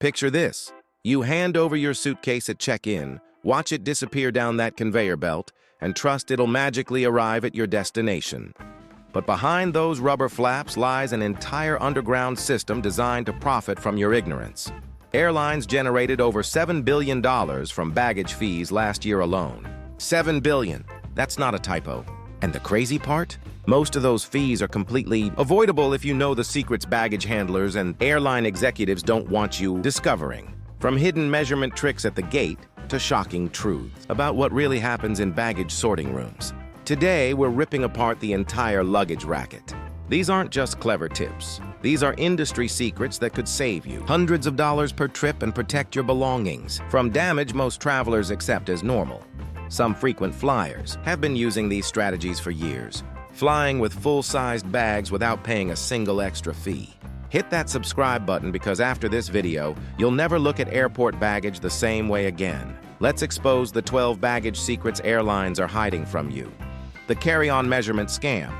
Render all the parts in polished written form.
Picture this. You hand over your suitcase at check-in, watch it disappear down that conveyor belt, and trust it'll magically arrive at your destination. But behind those rubber flaps lies an entire underground system designed to profit from your ignorance. Airlines generated over $7 billion from baggage fees last year alone. $7 billion. That's not a typo. And the crazy part? Most of those fees are completely avoidable if you know the secrets baggage handlers and airline executives don't want you discovering. From hidden measurement tricks at the gate to shocking truths about what really happens in baggage sorting rooms. Today, we're ripping apart the entire luggage racket. These aren't just clever tips. These are industry secrets that could save you hundreds of dollars per trip and protect your belongings from damage most travelers accept as normal. Some frequent flyers have been using these strategies for years, flying with full-sized bags without paying a single extra fee. Hit that subscribe button because after this video, you'll never look at airport baggage the same way again. Let's expose the 12 baggage secrets airlines are hiding from you. The carry-on measurement scam.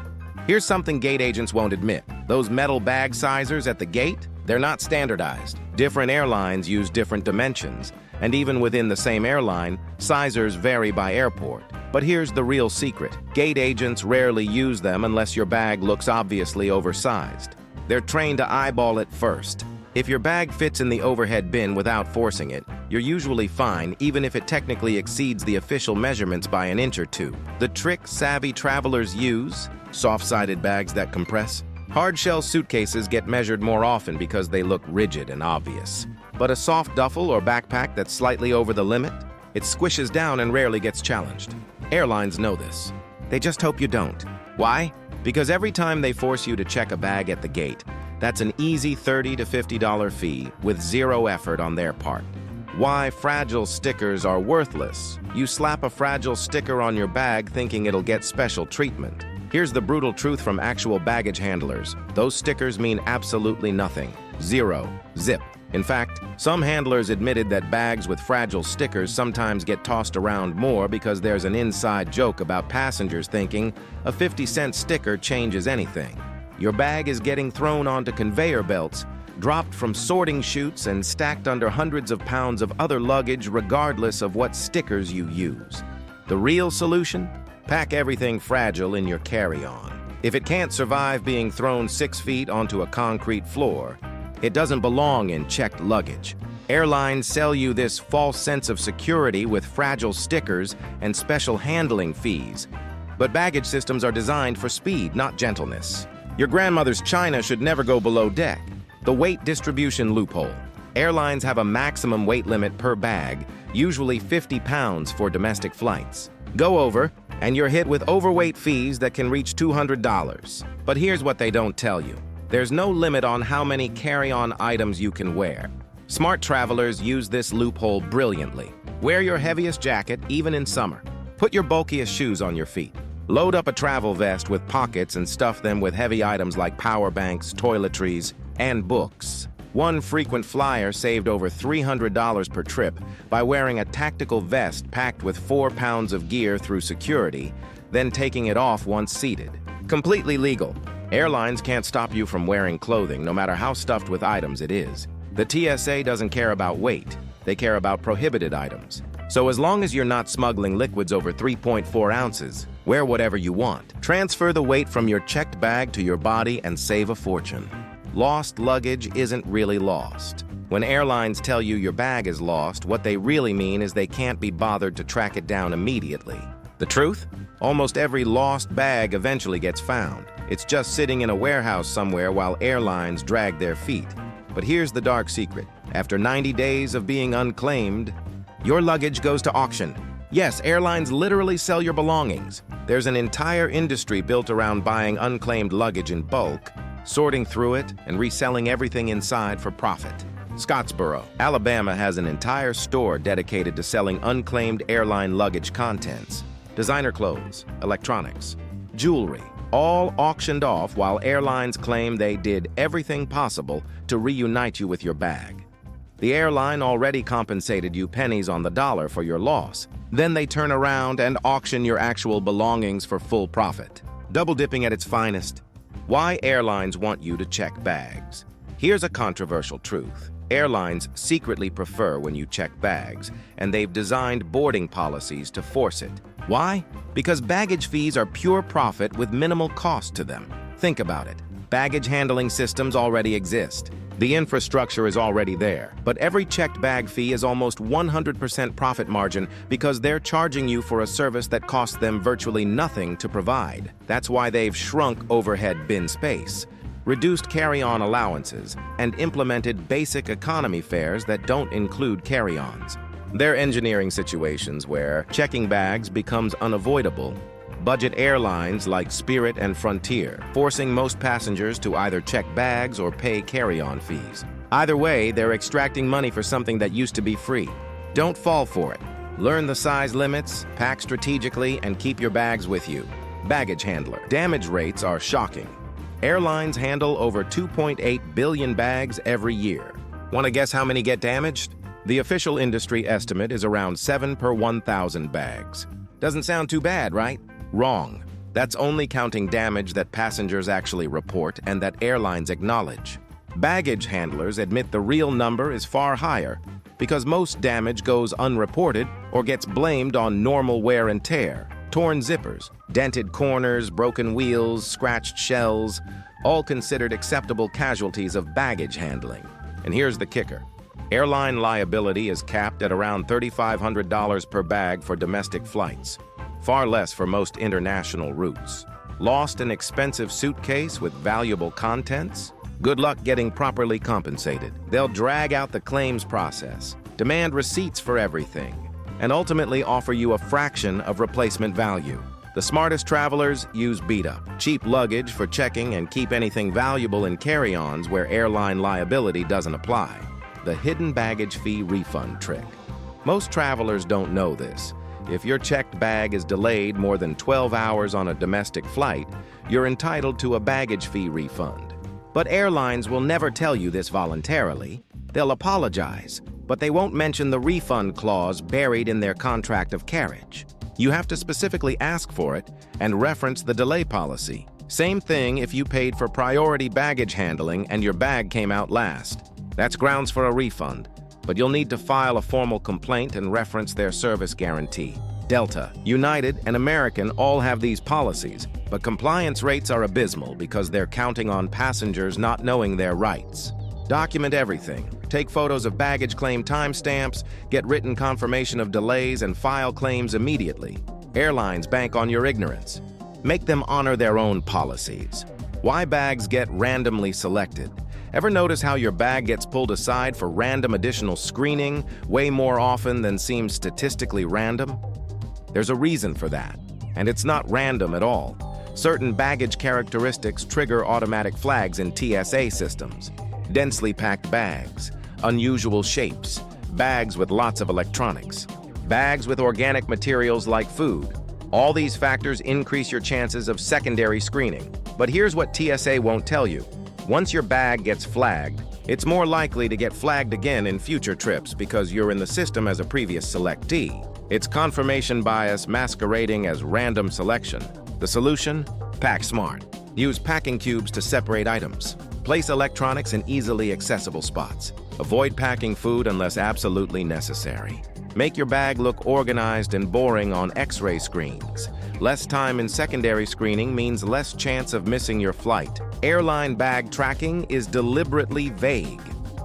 Here's something gate agents won't admit. Those metal bag sizers at the gate, they're not standardized. Different airlines use different dimensions, and even within the same airline, sizers vary by airport. But here's the real secret. Gate agents rarely use them unless your bag looks obviously oversized. They're trained to eyeball it first. If your bag fits in the overhead bin without forcing it, you're usually fine, even if it technically exceeds the official measurements by an inch or two. The trick savvy travelers use: soft-sided bags that compress. Hard-shell suitcases get measured more often because they look rigid and obvious. But a soft duffel or backpack that's slightly over the limit, it squishes down and rarely gets challenged. Airlines know this. They just hope you don't. Why? Because every time they force you to check a bag at the gate, that's an easy $30 to $50 fee with zero effort on their part. Why fragile stickers are worthless. You slap a fragile sticker on your bag thinking it'll get special treatment. Here's the brutal truth from actual baggage handlers. Those stickers mean absolutely nothing. Zero. Zip. In fact, some handlers admitted that bags with fragile stickers sometimes get tossed around more because there's an inside joke about passengers thinking a 50-cent sticker changes anything. Your bag is getting thrown onto conveyor belts, dropped from sorting chutes, and stacked under hundreds of pounds of other luggage regardless of what stickers you use. The real solution? Pack everything fragile in your carry-on. If it can't survive being thrown 6 feet onto a concrete floor, it doesn't belong in checked luggage. Airlines sell you this false sense of security with fragile stickers and special handling fees. But baggage systems are designed for speed, not gentleness. Your grandmother's china should never go below deck. The weight distribution loophole. Airlines have a maximum weight limit per bag, usually 50 pounds for domestic flights. Go over, and you're hit with overweight fees that can reach $200. But here's what they don't tell you. There's no limit on how many carry-on items you can wear. Smart travelers use this loophole brilliantly. Wear your heaviest jacket, even in summer. Put your bulkiest shoes on your feet. Load up a travel vest with pockets and stuff them with heavy items like power banks, toiletries, and books. One frequent flyer saved over $300 per trip by wearing a tactical vest packed with 4 pounds of gear through security, then taking it off once seated. Completely legal. Airlines can't stop you from wearing clothing, no matter how stuffed with items it is. The TSA doesn't care about weight. They care about prohibited items. So as long as you're not smuggling liquids over 3.4 ounces, wear whatever you want. Transfer the weight from your checked bag to your body and save a fortune. Lost luggage isn't really lost. When airlines tell you your bag is lost, what they really mean is they can't be bothered to track it down immediately. The truth? Almost every lost bag eventually gets found. It's just sitting in a warehouse somewhere while airlines drag their feet. But here's the dark secret. After 90 days of being unclaimed, your luggage goes to auction. Yes, airlines literally sell your belongings. There's an entire industry built around buying unclaimed luggage in bulk, sorting through it, and reselling everything inside for profit. Scottsboro, Alabama has an entire store dedicated to selling unclaimed airline luggage contents. Designer clothes, electronics, jewelry, all auctioned off while airlines claim they did everything possible to reunite you with your bag. The airline already compensated you pennies on the dollar for your loss. Then they turn around and auction your actual belongings for full profit. Double dipping at its finest. Why airlines want you to check bags. Here's a controversial truth. Airlines secretly prefer when you check bags, and they've designed boarding policies to force it. Why? Because baggage fees are pure profit with minimal cost to them. Think about it. Baggage handling systems already exist. The infrastructure is already there, but every checked bag fee is almost 100% profit margin because they're charging you for a service that costs them virtually nothing to provide. That's why they've shrunk overhead bin space, reduced carry-on allowances, and implemented basic economy fares that don't include carry-ons. They're engineering situations where checking bags becomes unavoidable. Budget airlines like Spirit and Frontier, forcing most passengers to either check bags or pay carry-on fees. Either way, they're extracting money for something that used to be free. Don't fall for it. Learn the size limits, pack strategically, and keep your bags with you. Baggage handler. Damage rates are shocking. Airlines handle over 2.8 billion bags every year. Want to guess how many get damaged? The official industry estimate is around 7 per 1,000 bags. Doesn't sound too bad, right? Wrong. That's only counting damage that passengers actually report and that airlines acknowledge. Baggage handlers admit the real number is far higher because most damage goes unreported or gets blamed on normal wear and tear. Torn zippers, dented corners, broken wheels, scratched shells, all considered acceptable casualties of baggage handling. And here's the kicker. Airline liability is capped at around $3,500 per bag for domestic flights. Far less for most international routes. Lost an expensive suitcase with valuable contents? Good luck getting properly compensated. They'll drag out the claims process, demand receipts for everything, and ultimately offer you a fraction of replacement value. The smartest travelers use beat-up, cheap luggage for checking and keep anything valuable in carry-ons where airline liability doesn't apply. The hidden baggage fee refund trick. Most travelers don't know this. If your checked bag is delayed more than 12 hours on a domestic flight, you're entitled to a baggage fee refund. But airlines will never tell you this voluntarily. They'll apologize, but they won't mention the refund clause buried in their contract of carriage. You have to specifically ask for it and reference the delay policy. Same thing if you paid for priority baggage handling and your bag came out last. That's grounds for a refund. But you'll need to file a formal complaint and reference their service guarantee. Delta, United, and American all have these policies, but compliance rates are abysmal because they're counting on passengers not knowing their rights. Document everything. Take photos of baggage claim timestamps, get written confirmation of delays, and file claims immediately. Airlines bank on your ignorance. Make them honor their own policies. Why bags get randomly selected? Ever notice how your bag gets pulled aside for random additional screening way more often than seems statistically random? There's a reason for that, and it's not random at all. Certain baggage characteristics trigger automatic flags in TSA systems. Densely packed bags, unusual shapes, bags with lots of electronics, bags with organic materials like food. All these factors increase your chances of secondary screening. But here's what TSA won't tell you. Once your bag gets flagged, it's more likely to get flagged again in future trips because you're in the system as a previous selectee. It's confirmation bias masquerading as random selection. The solution? Pack smart. Use packing cubes to separate items. Place electronics in easily accessible spots. Avoid packing food unless absolutely necessary. Make your bag look organized and boring on X-ray screens. Less time in secondary screening means less chance of missing your flight. Airline bag tracking is deliberately vague.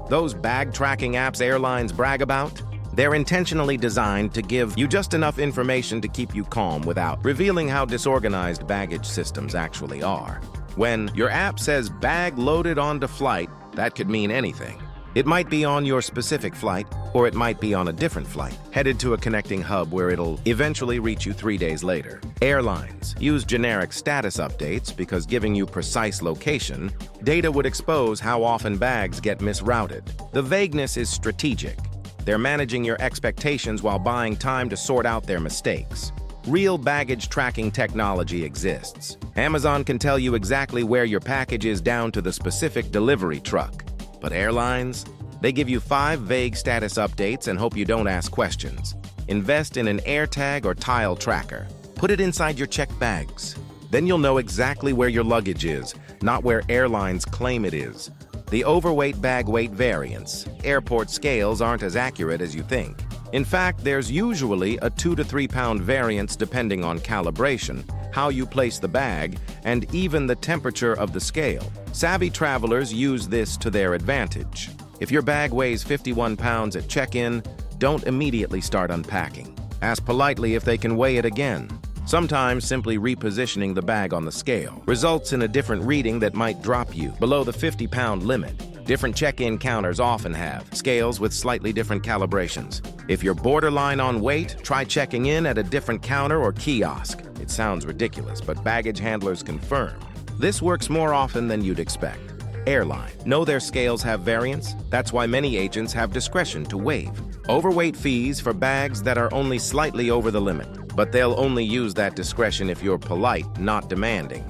Those bag tracking apps airlines brag about, they're intentionally designed to give you just enough information to keep you calm without revealing how disorganized baggage systems actually are. When your app says bag loaded onto flight, that could mean anything. It might be on your specific flight, or it might be on a different flight, headed to a connecting hub where it'll eventually reach you 3 days later. Airlines use generic status updates because giving you precise location, data would expose how often bags get misrouted. The vagueness is strategic. They're managing your expectations while buying time to sort out their mistakes. Real baggage tracking technology exists. Amazon can tell you exactly where your package is down to the specific delivery truck. But airlines? They give you 5 vague status updates and hope you don't ask questions. Invest in an AirTag or tile tracker. Put it inside your checked bags. Then you'll know exactly where your luggage is, not where airlines claim it is. The overweight bag weight variance. Airport scales aren't as accurate as you think. In fact, there's usually a 2 to 3 pound variance depending on calibration, how you place the bag, and even the temperature of the scale. Savvy travelers use this to their advantage. If your bag weighs 51 pounds at check-in, don't immediately start unpacking. Ask politely if they can weigh it again. Sometimes simply repositioning the bag on the scale results in a different reading that might drop you below the 50-pound limit. Different check-in counters often have scales with slightly different calibrations. If you're borderline on weight, try checking in at a different counter or kiosk. It sounds ridiculous, but baggage handlers confirm. This works more often than you'd expect. Airline. Know their scales have variance? That's why many agents have discretion to waive overweight fees for bags that are only slightly over the limit. But they'll only use that discretion if you're polite, not demanding.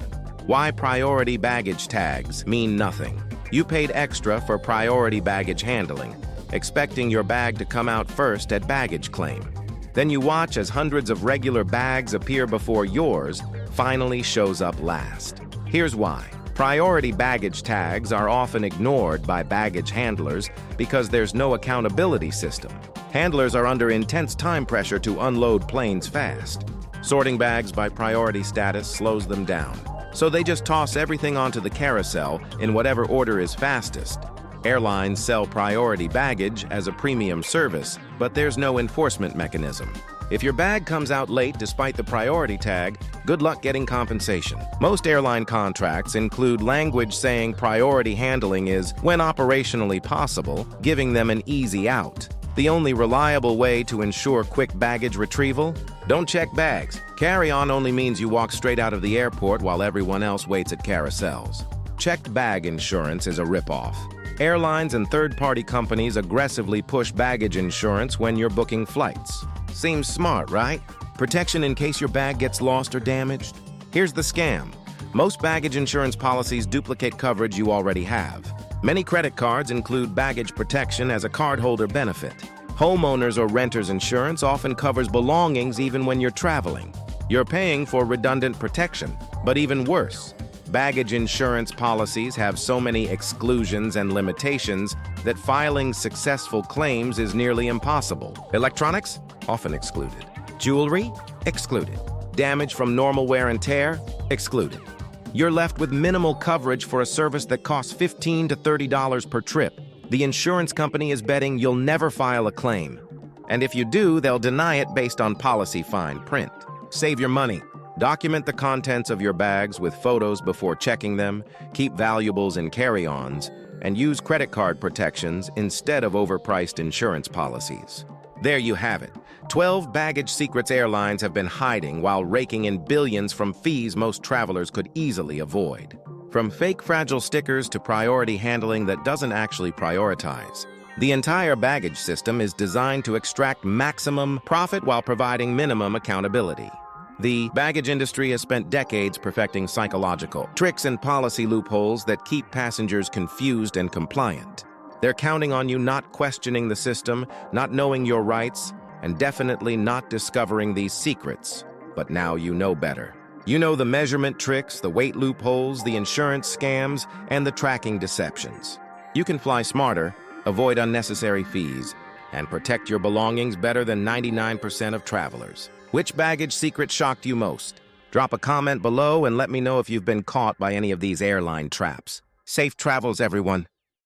Why priority baggage tags mean nothing. You paid extra for priority baggage handling, expecting your bag to come out first at baggage claim. Then you watch as hundreds of regular bags appear before yours finally shows up last. Here's why. Priority baggage tags are often ignored by baggage handlers because there's no accountability system. Handlers are under intense time pressure to unload planes fast. Sorting bags by priority status slows them down, so they just toss everything onto the carousel in whatever order is fastest. Airlines sell priority baggage as a premium service, but there's no enforcement mechanism. If your bag comes out late despite the priority tag, good luck getting compensation. Most airline contracts include language saying priority handling is when operationally possible, giving them an easy out. The only reliable way to ensure quick baggage retrieval? Don't check bags. Carry-on only means you walk straight out of the airport while everyone else waits at carousels. Checked bag insurance is a ripoff. Airlines and third-party companies aggressively push baggage insurance when you're booking flights. Seems smart, right? Protection in case your bag gets lost or damaged? Here's the scam. Most baggage insurance policies duplicate coverage you already have. Many credit cards include baggage protection as a cardholder benefit. Homeowners or renters insurance often covers belongings even when you're traveling. You're paying for redundant protection, but even worse, baggage insurance policies have so many exclusions and limitations that filing successful claims is nearly impossible. Electronics? Often excluded. Jewelry? Excluded. Damage from normal wear and tear? Excluded. You're left with minimal coverage for a service that costs $15 to $30 per trip. The insurance company is betting you'll never file a claim. And if you do, they'll deny it based on policy fine print. Save your money. Document the contents of your bags with photos before checking them, keep valuables in carry-ons, and use credit card protections instead of overpriced insurance policies. There you have it. 12 baggage secrets airlines have been hiding while raking in billions from fees most travelers could easily avoid. From fake fragile stickers to priority handling that doesn't actually prioritize. The entire baggage system is designed to extract maximum profit while providing minimum accountability. The baggage industry has spent decades perfecting psychological tricks and policy loopholes that keep passengers confused and compliant. They're counting on you not questioning the system, not knowing your rights, and definitely not discovering these secrets. But now you know better. You know the measurement tricks, the weight loopholes, the insurance scams, and the tracking deceptions. You can fly smarter, avoid unnecessary fees, and protect your belongings better than 99% of travelers. Which baggage secret shocked you most? Drop a comment below and let me know if you've been caught by any of these airline traps. Safe travels, everyone.